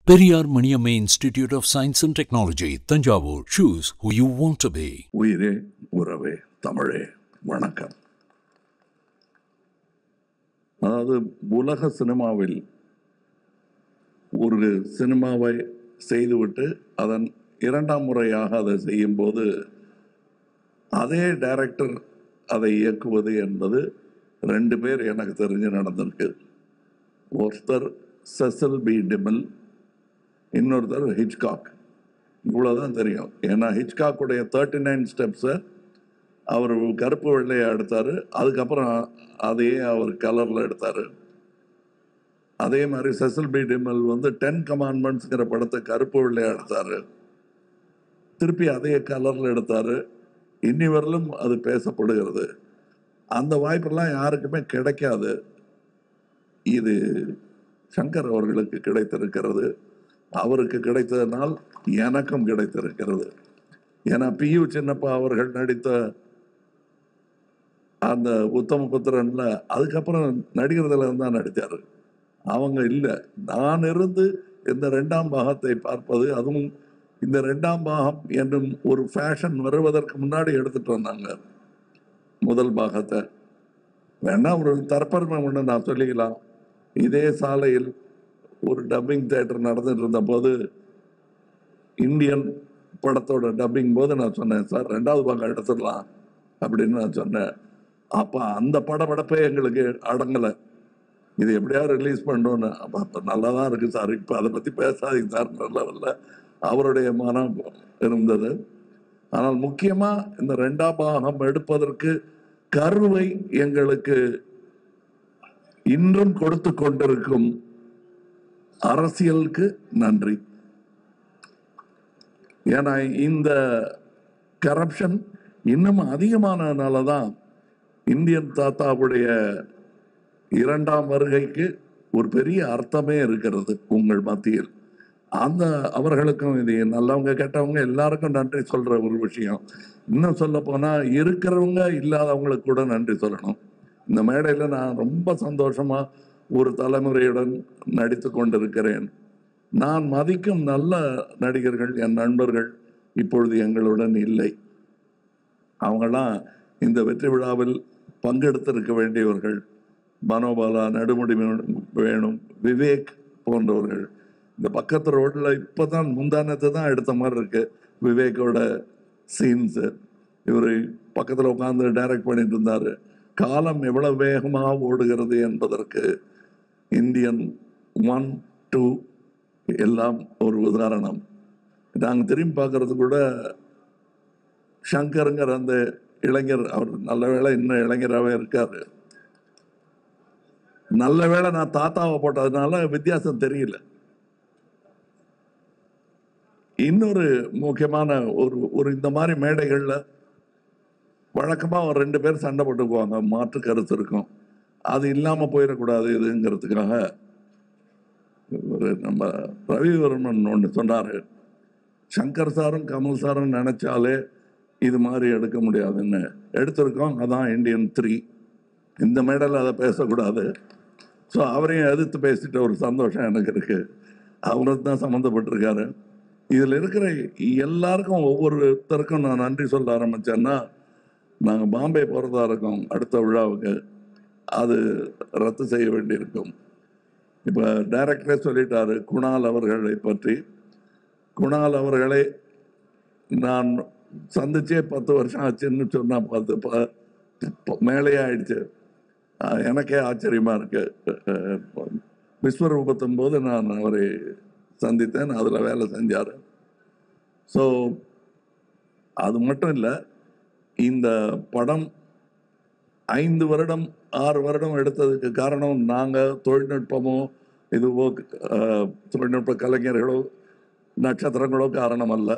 Periyar Maniamma Institute of Science and Technology, Tanjavur. Choose who you want to be. உயிரே உறவே தமிழே வணக்கம். அதாவது உலக சினிமாவில் ஒரு சினிமாவை செய்துவிட்டு அதன் இரண்டாம் முறையாக அதை செய்யும்போது அதே டைரக்டர் அதை இயக்குவது என்பது ரெண்டு பேர் எனக்கு தெரிஞ்சு நடந்திருக்கு. ஒருத்தர் செசில் பி டிமில், இன்னொருத்தர் ஹிச்காக். இவ்வளோதான் தெரியும். ஏன்னா ஹிச்காக்குடைய 39 ஸ்டெப்ஸை அவர் கருப்பு வெள்ளையை எடுத்தார். அதுக்கப்புறம் அதையே அவர் கலரில் எடுத்தார். அதே மாதிரி செசில் பி டிமில் 10 கமாண்ட்மெண்ட்ஸுங்கிற படத்தை கருப்பு வெள்ளையை எடுத்தார். திருப்பி அதே கலரில் எடுத்தார். இன்னி வரலும் அது பேசப்படுகிறது. அந்த வாய்ப்பெல்லாம் யாருக்குமே கிடைக்காது. இது சங்கர் அவர்களுக்கு கிடைத்திருக்கிறது. அவருக்கு கிடைத்ததனால் எனக்கும் கிடைத்திருக்கிறது. ஏன்னா PU சின்னப்பா அவர்கள் நடித்த அந்த உத்தமபுத்திரன்ல அதுக்கப்புறம் நடிகர்களை தான் நடித்தார். அவங்க இல்லை. நான் இருந்து இந்த 2ஆம் பாகத்தை பார்ப்பது, அதுவும் இந்த 2ஆம் பாகம் என்னும் ஒரு ஃபேஷன் வருவதற்கு முன்னாடி எடுத்துட்டு வந்தாங்க முதல் பாகத்தை. வேணா ஒரு தற்பெருமை ஒன்று நான் சொல்லிக்கலாம். இதே சாலையில் ஒரு டப்பிங் தியேட்டர் நடந்துட்டு இருந்த போது இந்தியன் படத்தோட டப்பிங் போது நான் சொன்னேன், சார் 2வது பாகம் எடுத்துடலாம் அப்படின்னு நான் சொன்னேன். அப்போ அந்த படப்படப்பே எங்களுக்கு அடங்கலை. இது எப்படியாவது ரிலீஸ் பண்ணோன்னு. அப்போ நல்லா தான் இருக்குது சார், இப்போ அதை பற்றி பேசாதீங்க சார் லெவலில் அவருடைய மனம் இருந்தது. ஆனால் முக்கியமாக இந்த 2ஆம் பாகம் எடுப்பதற்கு கருவை எங்களுக்கு இன்றும் கொடுத்து கொண்டிருக்கும் அரசியலுக்கு நன்றி. ஏன்னா இந்த கரப்ஷன் இன்னும் அதிகமானதுனால தான் இந்தியன் தாத்தாவுடைய 2ஆம் வருகைக்கு ஒரு பெரிய அர்த்தமே இருக்கிறது உங்கள் மத்தியில். அந்த அவர்களுக்கும் இது நல்லவங்க கெட்டவங்க எல்லாருக்கும் நன்றி சொல்ற ஒரு விஷயம். இன்னும் சொல்ல போனா இருக்கிறவங்க இல்லாதவங்களுக்கு கூட நன்றி சொல்லணும். இந்த மேடையில் நான் ரொம்ப சந்தோஷமா ஒரு தலைமுறையுடன் நடித்து கொண்டிருக்கிறேன். நான் மதிக்கும் நல்ல நடிகர்கள், என் நண்பர்கள் இப்பொழுது எங்களுடன் இல்லை. அவங்களாம் இந்த வெற்றி விழாவில் பங்கெடுத்திருக்க வேண்டியவர்கள். மனோபாலா, நடுமுடி வேணும், விவேக் போன்றவர்கள். இந்த பக்கத்து ரோட்டில் இப்போ தான் முந்தானத்தை தான் எடுத்த மாதிரி இருக்கு விவேக்கோட சீன்ஸு. இவர் பக்கத்தில் உட்காந்து டைரக்ட் பண்ணிட்டு இருந்தார். காலம் எவ்வளவு வேகமாக ஓடுகிறது என்பதற்கு இந்தியன் 1, 2 எல்லாம் ஒரு உதாரணம். நாங்கள் திரும்பி பார்க்கறது கூட சங்கருங்கிற அந்த இளைஞர், அவர் நல்ல வேளை இன்னும் இளைஞராகவே இருக்காரு. நல்ல வேளை நான் தாத்தாவை போட்டதுனால வித்தியாசம் தெரியல. இன்னொரு முக்கியமான ஒரு இந்த மாதிரி மேடைகளில் வழக்கமாக ஒரு 2 பேர் சண்டை போட்டுக்குவாங்க, மாற்று கருத்து இருக்கும். அது இல்லாமல் போயிடக்கூடாது இதுங்கிறதுக்காக ஒரு நம்ம ரவிவர்மன் ஒன்று சொன்னார், சங்கர் சாரும் கமல் சாரும் நினைச்சாலே இது மாதிரி எடுக்க முடியாதுன்னு. எடுத்திருக்கோம். அதான் இந்தியன் 3. இந்த மேடையில் அதை பேசக்கூடாது. ஸோ அவரையும் எதிர்த்து பேசிட்ட ஒரு சந்தோஷம் எனக்கு இருக்கு. அவருக்கு தான் சம்மந்தப்பட்டிருக்காரு. இதில் இருக்கிற எல்லாருக்கும் ஒவ்வொருத்தருக்கும் நான் நன்றி சொல்ல ஆரம்பித்தேன்னா, நாங்கள் பாம்பே போகிறதா இருக்கோம் அடுத்த விழாவுக்கு. அது ரத்து செய்ய வேண்டியிருக்கும். இப்போ டைரக்டரே சொல்லிட்டாரு குணால் அவர்களை பற்றி. குணால் அவர்களை நான் சந்திச்சே 10 வருஷம் ஆச்சுன்னு சொன்னால் 10 மேலேயே ஆயிடுச்சு. எனக்கே ஆச்சரியமாக இருக்கு. விஸ்வரூபத்தும் போது நான் அவரை சந்தித்தேன், அதில் வேலை செஞ்சார். ஸோ அது மட்டும் இல்லை, இந்த படம் 5 வருடம் 6 வருடம் எடுத்ததுக்கு காரணம் நாங்கள் தொழில்நுட்பமோ இதுவோ தொழில்நுட்ப கலைஞர்களோ நட்சத்திரங்களோ காரணம் அல்ல.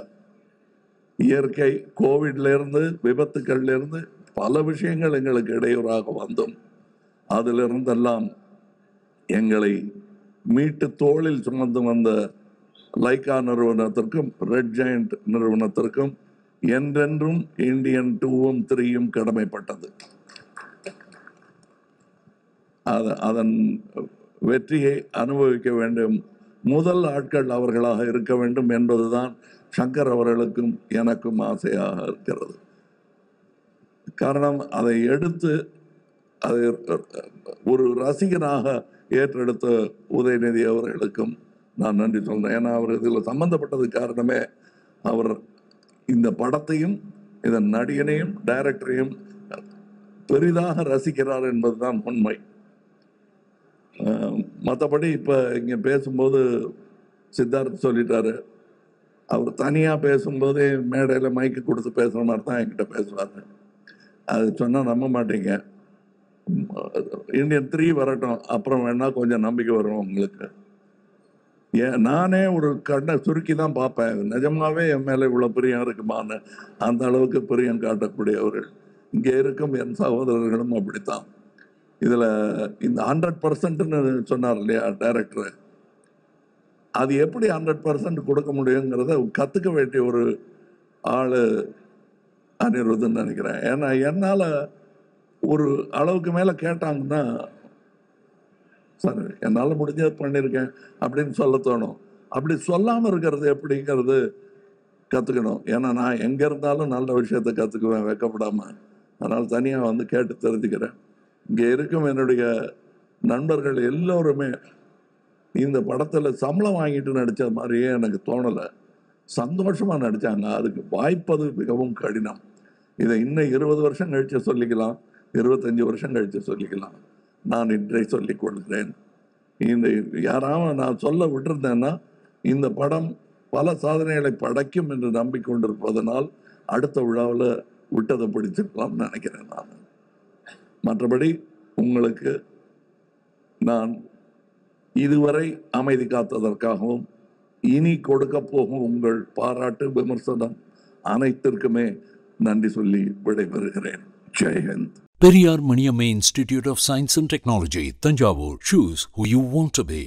இயற்கை, கோவிட்லேருந்து விபத்துக்கள்லேருந்து பல விஷயங்கள் எங்களுக்கு இடையூறாக வந்தோம். அதிலிருந்தெல்லாம் எங்களை மீட்டு தோளில் சுமந்து வந்த லைக்கா நிறுவனத்திற்கும் ரெட் ஜெயண்ட் நிறுவனத்திற்கும் என்றென்றும் இந்தியன் 2ம் 3யும் கடமைப்பட்டது. அதன் வெற்றியை அனுபவிக்க வேண்டும் முதல் ஆட்கள் அவர்களாக இருக்க வேண்டும் என்பதுதான் சங்கர் அவர்களுக்கும் எனக்கும் ஆசையாக இருக்கிறது. காரணம், அதை எடுத்து அதை ஒரு ரசிகனாக ஏற்றெடுத்த உதயநிதி அவர்களுக்கும் நான் நன்றி சொல்றேன். ஏன்னா அவர் இதில் சம்பந்தப்பட்டது காரணமே அவர் இந்த படத்தையும் இதன் நடிகனையும் டைரக்டரையும் பெரிதாக ரசிக்கிறார் என்பதுதான் உண்மை. மற்றபடி இப்போ இங்கே பேசும்போது சித்தார்த் சொல்லிட்டாரு, அவர் தனியாக பேசும்போதே மேடையில் மைக்கு கொடுத்து பேசுகிற மாதிரி தான் என்கிட்ட பேசுவார். அது சொன்னால் நம்ப மாட்டீங்க. இந்தியன் 3 வரட்டும், அப்புறம் வேணா கொஞ்சம் நம்பிக்கை வரும் உங்களுக்கு. நானே ஒரு கண்ணை சுருக்கி தான் பார்ப்பேன், நிஜமாவே என் மேலே இவ்வளோ பிரியம் இருக்குமான்னு. அந்த அளவுக்கு பிரியம் காட்டக்கூடியவர்கள் இங்கே இருக்கும் என் சகோதரர்களும் அப்படித்தான். இதில் இந்த 100%ன்னு சொன்னார் இல்லையா டைரக்டர், அது எப்படி 100% கொடுக்க முடியுங்கிறத கற்றுக்க வேண்டிய ஒரு ஆள் அனிருத்துன்னு நினைக்கிறேன். ஏன்னா என்னால் ஒரு அளவுக்கு மேலே கேட்டாங்கன்னா, சார் என்னால் முடிஞ்சது பண்ணியிருக்கேன் அப்படின்னு சொல்ல தோணும். அப்படி சொல்லாமல் இருக்கிறது எப்படிங்கிறது கற்றுக்கணும். ஏன்னா நான் எங்கே இருந்தாலும் நல்ல விஷயத்தை கற்றுக்குவேன் வெக்கப்படாமல். அதனால் தனியாக வந்து கேட்டு தெரிஞ்சுக்கிறேன். இங்கே இருக்கும் என்னுடைய நண்பர்கள் எல்லோருமே இந்த படத்தில் சம்பளம் வாங்கிட்டு நடித்த மாதிரியே எனக்கு தோணலை. சந்தோஷமாக நடித்தாங்க. அதுக்கு வாய்ப்பது மிகவும் கடினம். இதை இன்னும் 20 வருஷம் கழித்து சொல்லிக்கலாம், 25 வருஷம் கழித்து சொல்லிக்கலாம். நான் இன்றை சொல்லிக் கொள்கிறேன். இந்த யாராவது நான் சொல்ல விட்டுருந்தேன்னா, இந்த படம் பல சாதனைகளை படைக்கும் என்று நம்பிக்கொண்டிருப்பதனால் அடுத்த விழாவில் விட்டதை பிடிச்சிருக்கலாம்னு நினைக்கிறேன் நான். மற்றபடி உங்களுக்கு நான் இதுவரை அமைதி காத்ததற்காகவும் இனி கொடுக்க போகும் உங்கள் பாராட்டு விமர்சனம் அனைத்திற்குமே நன்றி சொல்லி விடைபெறுகிறேன். ஜெய்ஹிந்த். Periyar Maniamma Institute of Science and Technology, Tanjavur. Choose who you want to be.